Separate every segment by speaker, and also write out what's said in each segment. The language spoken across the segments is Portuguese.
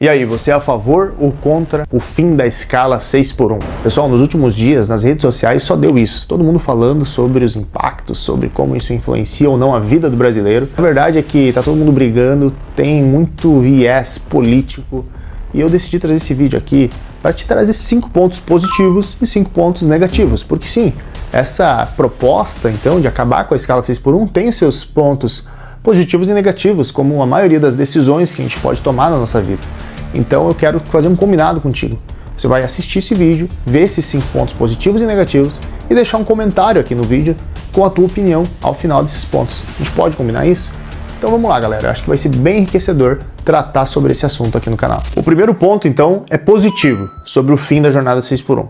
Speaker 1: E aí, você é a favor ou contra o fim da escala 6x1? Pessoal, nos últimos dias, nas redes sociais, só deu isso. Todo mundo falando sobre os impactos, sobre como isso influencia ou não a vida do brasileiro. A verdade é que tá todo mundo brigando, tem muito viés político. E eu decidi trazer esse vídeo aqui para te trazer 5 pontos positivos e 5 pontos negativos. Porque sim, essa proposta, então, de acabar com a escala 6x1 tem os seus pontos positivos e negativos, como a maioria das decisões que a gente pode tomar na nossa vida. Então eu quero fazer um combinado contigo. Você vai assistir esse vídeo, ver esses 5 pontos positivos e negativos e deixar um comentário aqui no vídeo com a tua opinião ao final desses pontos. A gente pode combinar isso? Então vamos lá, galera. Acho que vai ser bem enriquecedor tratar sobre esse assunto aqui no canal. O primeiro ponto, então, é positivo sobre o fim da jornada 6x1.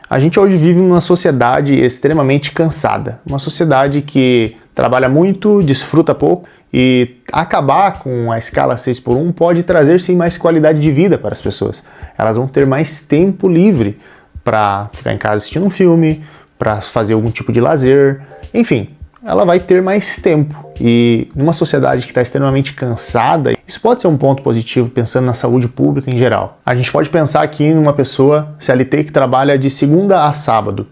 Speaker 1: A gente hoje vive numa sociedade extremamente cansada. Uma sociedade que trabalha muito, desfruta pouco, e acabar com a escala 6x1 pode trazer sim mais qualidade de vida para as pessoas. Elas vão ter mais tempo livre para ficar em casa assistindo um filme, para fazer algum tipo de lazer, enfim, ela vai ter mais tempo. E numa sociedade que está extremamente cansada, isso pode ser um ponto positivo pensando na saúde pública em geral. A gente pode pensar aqui numa pessoa CLT que trabalha de segunda a sábado,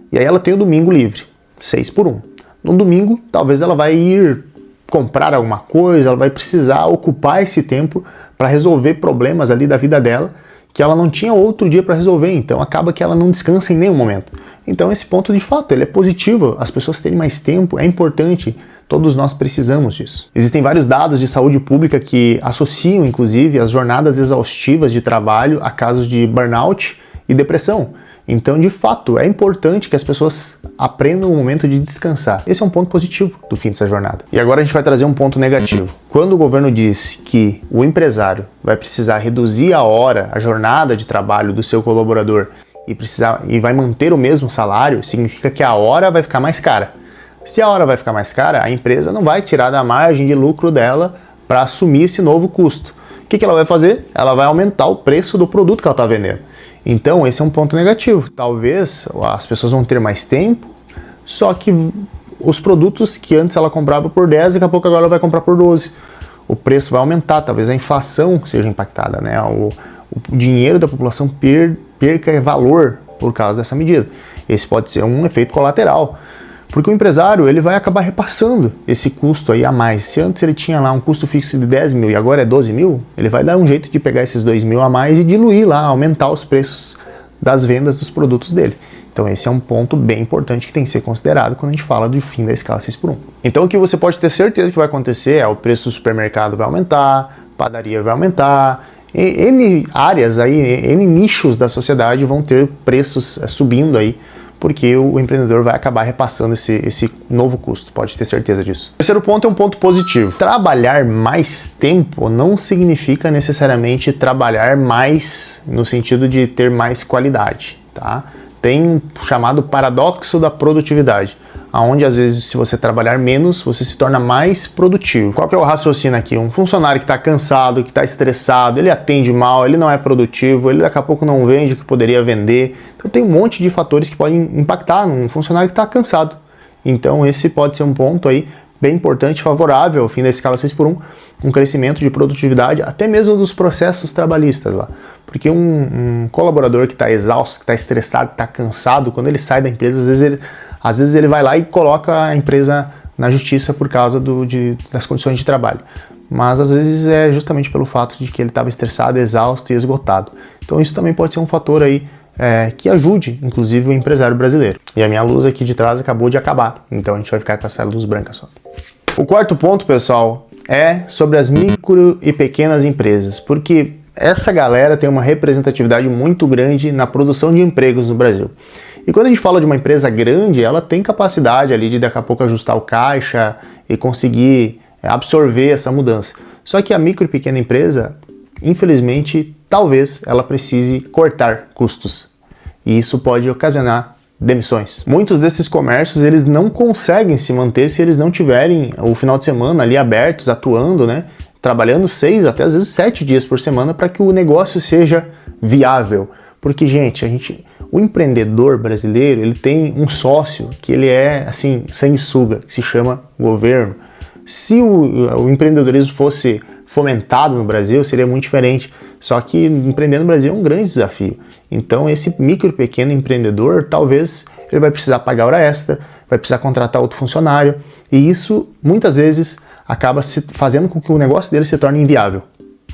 Speaker 1: e aí ela tem o domingo livre, 6x1. No domingo, talvez ela vai ir comprar alguma coisa, ela vai precisar ocupar esse tempo para resolver problemas ali da vida dela que ela não tinha outro dia para resolver, então acaba que ela não descansa em nenhum momento. Então esse ponto de fato, ele é positivo, as pessoas terem mais tempo é importante, todos nós precisamos disso. Existem vários dados de saúde pública que associam inclusive as jornadas exaustivas de trabalho a casos de burnout e depressão. Então, de fato, é importante que as pessoas aprendam o momento de descansar. Esse é um ponto positivo do fim dessa jornada. E agora a gente vai trazer um ponto negativo. Quando o governo diz que o empresário vai precisar reduzir a jornada de trabalho do seu colaborador e vai manter o mesmo salário, significa que a hora vai ficar mais cara. Se a hora vai ficar mais cara, a empresa não vai tirar da margem de lucro dela para assumir esse novo custo. O que ela vai fazer? Ela vai aumentar o preço do produto que ela está vendendo. Então, esse é um ponto negativo. Talvez as pessoas vão ter mais tempo, só que os produtos que antes ela comprava por 10, daqui a pouco agora ela vai comprar por 12. O preço vai aumentar, talvez a inflação seja impactada, né? O dinheiro da população perca valor por causa dessa medida. Esse pode ser um efeito colateral. Porque o empresário ele vai acabar repassando esse custo aí a mais. Se antes ele tinha lá um custo fixo de 10 mil e agora é 12 mil, ele vai dar um jeito de pegar esses 2 mil a mais e diluir lá, aumentar os preços das vendas dos produtos dele. Então esse é um ponto bem importante que tem que ser considerado quando a gente fala do fim da escala 6x1. Então o que você pode ter certeza que vai acontecer é o preço do supermercado vai aumentar, padaria vai aumentar, N áreas aí, N nichos da sociedade vão ter preços subindo aí, porque o empreendedor vai acabar repassando esse novo custo, pode ter certeza disso. O terceiro ponto é um ponto positivo. Trabalhar mais tempo não significa necessariamente trabalhar mais no sentido de ter mais qualidade, tá? Tem um chamado paradoxo da produtividade, onde às vezes se você trabalhar menos, você se torna mais produtivo. Qual que é o raciocínio aqui? Um funcionário que está cansado, que está estressado, ele atende mal, ele não é produtivo, ele daqui a pouco não vende o que poderia vender. Então tem um monte de fatores que podem impactar num funcionário que está cansado. Então esse pode ser um ponto aí bem importante, favorável ao fim da escala 6x1, um crescimento de produtividade, até mesmo dos processos trabalhistas lá. Porque um colaborador que está exausto, que está estressado, que está cansado, quando ele sai da empresa, às vezes ele vai lá e coloca a empresa na justiça por causa das condições de trabalho. Mas às vezes é justamente pelo fato de que ele estava estressado, exausto e esgotado. Então isso também pode ser um fator aí que ajude, inclusive, o empresário brasileiro. E a minha luz aqui de trás acabou de acabar, então a gente vai ficar com essa luz branca só. O quarto ponto, pessoal, é sobre as micro e pequenas empresas, porque essa galera tem uma representatividade muito grande na produção de empregos no Brasil. E quando a gente fala de uma empresa grande, ela tem capacidade ali de daqui a pouco ajustar o caixa e conseguir absorver essa mudança. Só que a micro e pequena empresa, infelizmente, talvez ela precise cortar custos. E isso pode ocasionar demissões. Muitos desses comércios, eles não conseguem se manter se eles não tiverem o final de semana ali abertos, atuando, né? Trabalhando 6 até às vezes 7 dias por semana para que o negócio seja viável. Porque, gente, o empreendedor brasileiro, ele tem um sócio que ele é, assim, sanguessuga, que se chama governo. Se o empreendedorismo fosse fomentado no Brasil, seria muito diferente. Só que empreender no Brasil é um grande desafio. Então esse micro e pequeno empreendedor, talvez ele vai precisar pagar hora extra, vai precisar contratar outro funcionário, e isso muitas vezes acaba fazendo com que o negócio dele se torne inviável.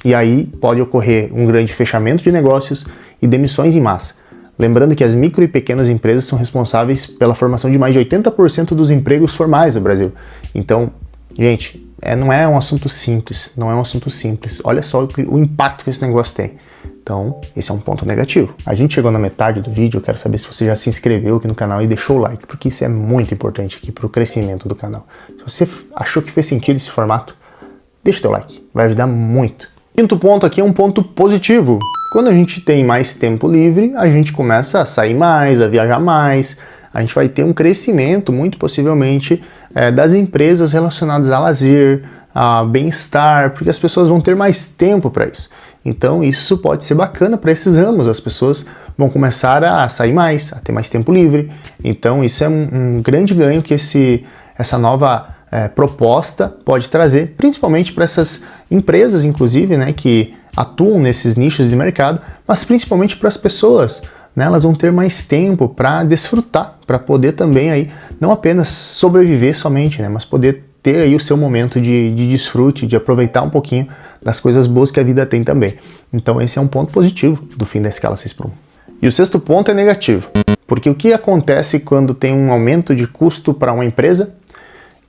Speaker 1: E aí pode ocorrer um grande fechamento de negócios e demissões em massa. Lembrando que as micro e pequenas empresas são responsáveis pela formação de mais de 80% dos empregos formais no Brasil. Então, gente, não é um assunto simples, não é um assunto simples. Olha só o impacto que esse negócio tem. Então, esse é um ponto negativo. A gente chegou na metade do vídeo, eu quero saber se você já se inscreveu aqui no canal e deixou o like, porque isso é muito importante aqui para o crescimento do canal. Se você achou que fez sentido esse formato, deixa o teu like, vai ajudar muito. Quinto ponto aqui é um ponto positivo. Quando a gente tem mais tempo livre, a gente começa a sair mais, a viajar mais, a gente vai ter um crescimento, muito possivelmente, das empresas relacionadas a lazer, a bem-estar, porque as pessoas vão ter mais tempo para isso. Então isso pode ser bacana para esses ramos, as pessoas vão começar a sair mais, a ter mais tempo livre. Então isso é um grande ganho que essa nova proposta pode trazer, principalmente para essas empresas, inclusive, né, que atuam nesses nichos de mercado, mas principalmente para as pessoas, né, elas vão ter mais tempo para desfrutar, para poder também aí não apenas sobreviver somente, né, mas poder ter aí o seu momento de desfrute, de aproveitar um pouquinho das coisas boas que a vida tem também. Então esse é um ponto positivo do fim da escala 6x1. E o sexto ponto é negativo, porque o que acontece quando tem um aumento de custo para uma empresa?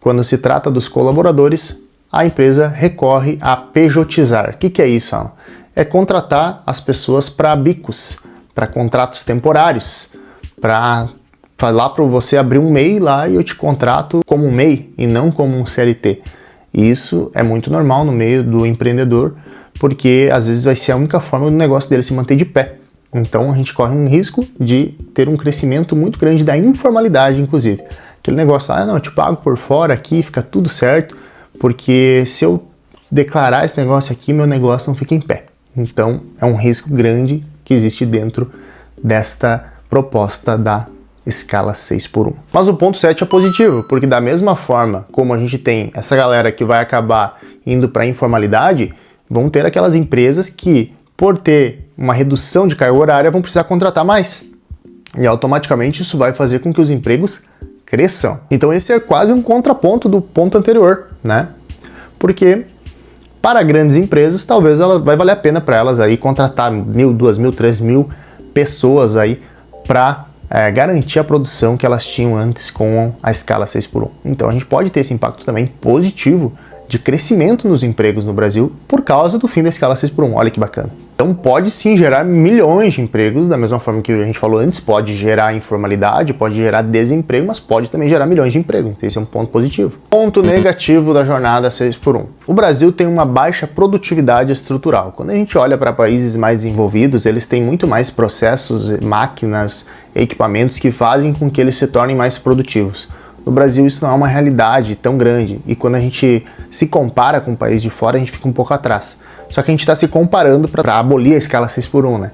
Speaker 1: Quando se trata dos colaboradores, a empresa recorre a pejotizar. O que é isso, Alan? É contratar as pessoas para bicos, para contratos temporários, para falar para você abrir um MEI lá e eu te contrato como um MEI e não como um CLT. E isso é muito normal no meio do empreendedor, porque às vezes vai ser a única forma do negócio dele se manter de pé. Então a gente corre um risco de ter um crescimento muito grande da informalidade, inclusive. Aquele negócio, não, eu te pago por fora aqui, fica tudo certo, porque se eu declarar esse negócio aqui, meu negócio não fica em pé. Então é um risco grande que existe dentro desta proposta da escala 6x1. Mas o ponto 7 é positivo, porque da mesma forma como a gente tem essa galera que vai acabar indo para a informalidade, vão ter aquelas empresas que, por ter uma redução de carga horária, vão precisar contratar mais. E automaticamente isso vai fazer com que os empregos cresçam. Então esse é quase um contraponto do ponto anterior, né? Porque para grandes empresas, talvez vai valer a pena para elas aí contratar 1.000, 2.000, 3.000 pessoas aí para garantir a produção que elas tinham antes com a escala 6x1. Então a gente pode ter esse impacto também positivo de crescimento nos empregos no Brasil por causa do fim da escala 6x1. Olha que bacana. Então pode sim gerar milhões de empregos, da mesma forma que a gente falou antes, pode gerar informalidade, pode gerar desemprego, mas pode também gerar milhões de empregos. Então esse é um ponto positivo. Ponto negativo da jornada 6x1. O Brasil tem uma baixa produtividade estrutural. Quando a gente olha para países mais desenvolvidos, eles têm muito mais processos, máquinas, equipamentos que fazem com que eles se tornem mais produtivos. No Brasil isso não é uma realidade tão grande e quando a gente se compara com o país de fora a gente fica um pouco atrás. Só que a gente está se comparando para abolir a escala 6x1, né?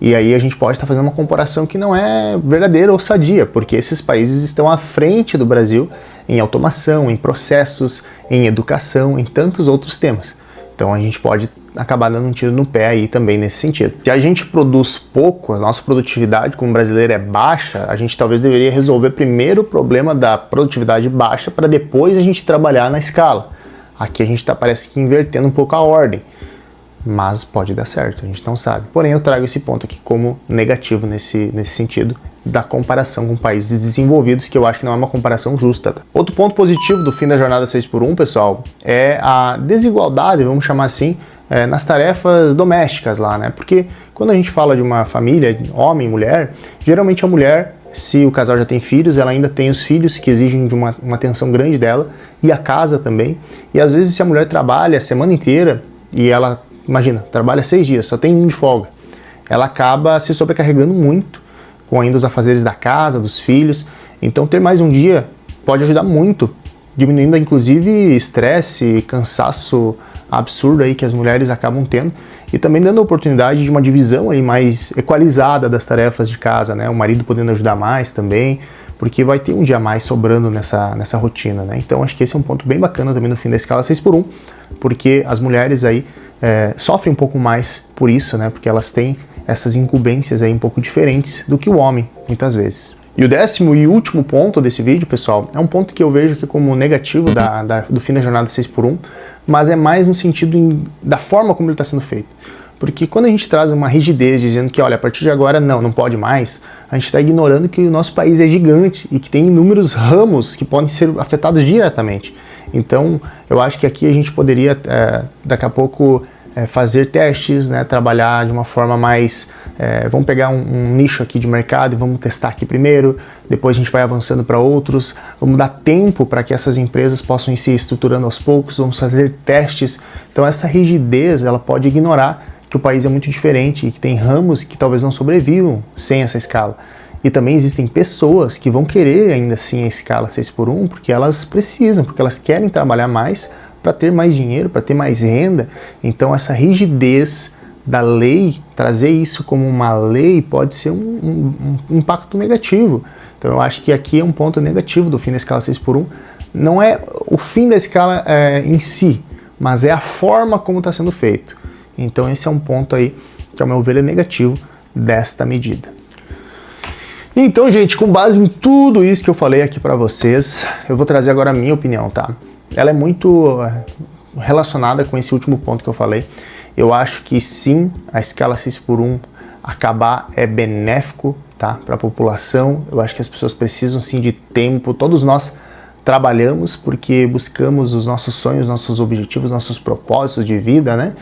Speaker 1: E aí a gente pode estar fazendo uma comparação que não é verdadeira ou sadia, porque esses países estão à frente do Brasil em automação, em processos, em educação, em tantos outros temas. Então a gente pode acabar dando um tiro no pé aí também nesse sentido. Se a gente produz pouco, a nossa produtividade como brasileiro é baixa, a gente talvez deveria resolver primeiro o problema da produtividade baixa para depois a gente trabalhar na escala. Aqui a gente está parece que invertendo um pouco a ordem, mas pode dar certo, a gente não sabe. Porém eu trago esse ponto aqui como negativo nesse sentido da comparação com países desenvolvidos, que eu acho que não é uma comparação justa. Tá? Outro ponto positivo do fim da jornada 6x1, pessoal, é a desigualdade, vamos chamar assim, nas tarefas domésticas lá, né? Porque quando a gente fala de uma família, homem, mulher, geralmente a mulher, se o casal já tem filhos, ela ainda tem os filhos que exigem de uma atenção grande dela, e a casa também. E às vezes se a mulher trabalha a semana inteira, e ela, imagina, trabalha 6 dias, só tem um de folga, ela acaba se sobrecarregando muito, com ainda os afazeres da casa, dos filhos. Então ter mais um dia pode ajudar muito, diminuindo inclusive estresse, cansaço absurdo aí que as mulheres acabam tendo, e também dando a oportunidade de uma divisão aí mais equalizada das tarefas de casa, né? O marido podendo ajudar mais também, porque vai ter um dia a mais sobrando nessa rotina, né? Então acho que esse é um ponto bem bacana também no fim da escala 6x1, porque as mulheres aí sofrem um pouco mais por isso, né? Porque elas têm essas incumbências aí um pouco diferentes do que o homem, muitas vezes. E o 10º e último ponto desse vídeo, pessoal, é um ponto que eu vejo aqui como negativo do fim da jornada 6x1, mas é mais no sentido da forma como ele está sendo feito. Porque quando a gente traz uma rigidez dizendo que, olha, a partir de agora não pode mais, a gente está ignorando que o nosso país é gigante e que tem inúmeros ramos que podem ser afetados diretamente. Então, eu acho que aqui a gente poderia, daqui a pouco, fazer testes, né, trabalhar de uma forma mais... vamos pegar um nicho aqui de mercado e vamos testar aqui primeiro, depois a gente vai avançando para outros, vamos dar tempo para que essas empresas possam ir se estruturando aos poucos, vamos fazer testes. Então, essa rigidez, ela pode ignorar que o país é muito diferente e que tem ramos que talvez não sobrevivam sem essa escala. E também existem pessoas que vão querer ainda assim a escala 6x1 porque elas precisam, porque elas querem trabalhar mais para ter mais dinheiro, para ter mais renda. Então essa rigidez da lei, trazer isso como uma lei pode ser um impacto negativo. Então eu acho que aqui é um ponto negativo do fim da escala 6x1. Não é o fim da escala em si, mas é a forma como está sendo feito. Então esse é um ponto aí que, ao meu ver, é negativo desta medida. Então, gente, com base em tudo isso que eu falei aqui para vocês, eu vou trazer agora a minha opinião, tá? Ela é muito relacionada com esse último ponto que eu falei. Eu acho que sim, a escala 6x1 acabar é benéfico, tá, para a população. Eu acho que as pessoas precisam sim de tempo. Todos nós trabalhamos porque buscamos os nossos sonhos, nossos objetivos, nossos propósitos de vida, né?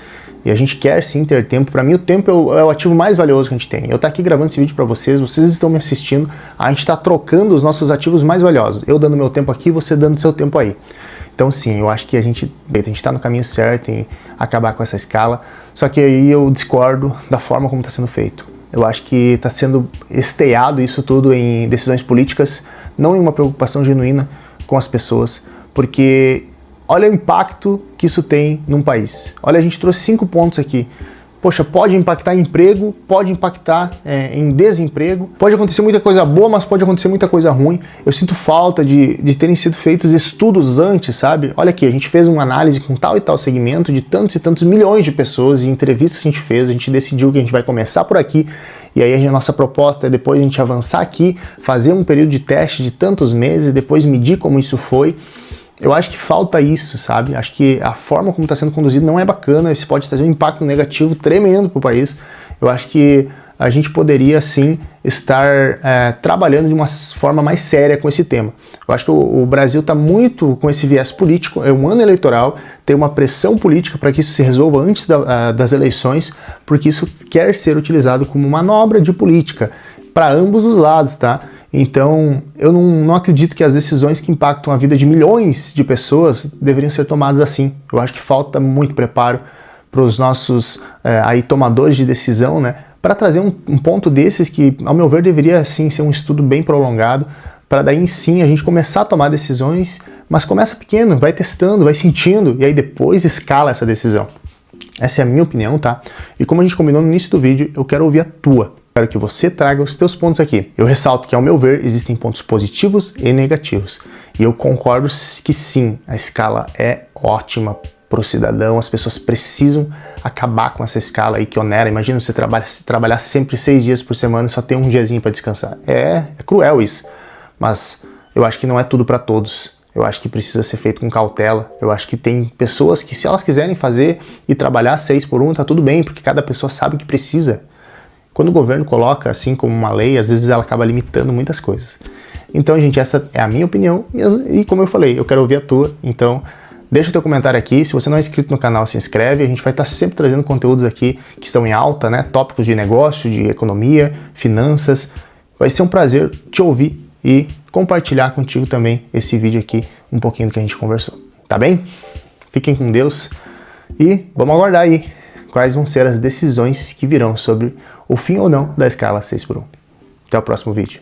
Speaker 1: E a gente quer sim ter tempo. Para mim, o tempo é o ativo mais valioso que a gente tem. Eu tô aqui gravando esse vídeo para vocês estão me assistindo, a gente está trocando os nossos ativos mais valiosos. Eu dando meu tempo aqui, você dando seu tempo aí. Então sim, eu acho que a gente está no caminho certo em acabar com essa escala, só que aí eu discordo da forma como está sendo feito. Eu acho que está sendo esteado isso tudo em decisões políticas, não em uma preocupação genuína com as pessoas, porque olha o impacto que isso tem num país. Olha, a gente trouxe 5 pontos aqui. Poxa, pode impactar em emprego, pode impactar em desemprego, pode acontecer muita coisa boa, mas pode acontecer muita coisa ruim. Eu sinto falta de terem sido feitos estudos antes, sabe? Olha aqui, a gente fez uma análise com tal e tal segmento de tantos e tantos milhões de pessoas e entrevistas que a gente fez, a gente decidiu que a gente vai começar por aqui, e aí a nossa proposta é depois a gente avançar aqui, fazer um período de teste de tantos meses, depois medir como isso foi. Eu acho que falta isso, sabe? Acho que a forma como está sendo conduzido não é bacana, isso pode trazer um impacto negativo tremendo para o país. Eu acho que a gente poderia, sim, estar trabalhando de uma forma mais séria com esse tema. Eu acho que o Brasil está muito com esse viés político, é um ano eleitoral, tem uma pressão política para que isso se resolva antes das eleições, porque isso quer ser utilizado como manobra de política para ambos os lados, tá? Então, eu não acredito que as decisões que impactam a vida de milhões de pessoas deveriam ser tomadas assim. Eu acho que falta muito preparo para os nossos tomadores de decisão, né, para trazer um ponto desses que, ao meu ver, deveria sim ser um estudo bem prolongado, para daí sim a gente começar a tomar decisões, mas começa pequeno, vai testando, vai sentindo, e aí depois escala essa decisão. Essa é a minha opinião, tá? E como a gente combinou no início do vídeo, eu quero ouvir a tua. Quero que você traga os teus pontos aqui. Eu ressalto que, ao meu ver, existem pontos positivos e negativos. E eu concordo que sim, a escala é ótima para o cidadão, as pessoas precisam acabar com essa escala aí que onera. Imagina você trabalhar sempre 6 dias por semana e só ter um diazinho para descansar. É cruel isso, mas eu acho que não é tudo para todos. Eu acho que precisa ser feito com cautela. Eu acho que tem pessoas que, se elas quiserem fazer e trabalhar 6x1, tá tudo bem, porque cada pessoa sabe que precisa. Quando o governo coloca assim como uma lei, às vezes ela acaba limitando muitas coisas. Então, gente, essa é a minha opinião e, como eu falei, eu quero ouvir a tua. Então, deixa o teu comentário aqui. Se você não é inscrito no canal, se inscreve. A gente vai estar sempre trazendo conteúdos aqui que estão em alta, né? Tópicos de negócio, de economia, finanças. Vai ser um prazer te ouvir e compartilhar contigo também esse vídeo aqui, um pouquinho do que a gente conversou. Tá bem? Fiquem com Deus e vamos aguardar aí quais vão ser as decisões que virão sobre o fim ou não da escala 6x1. Até o próximo vídeo.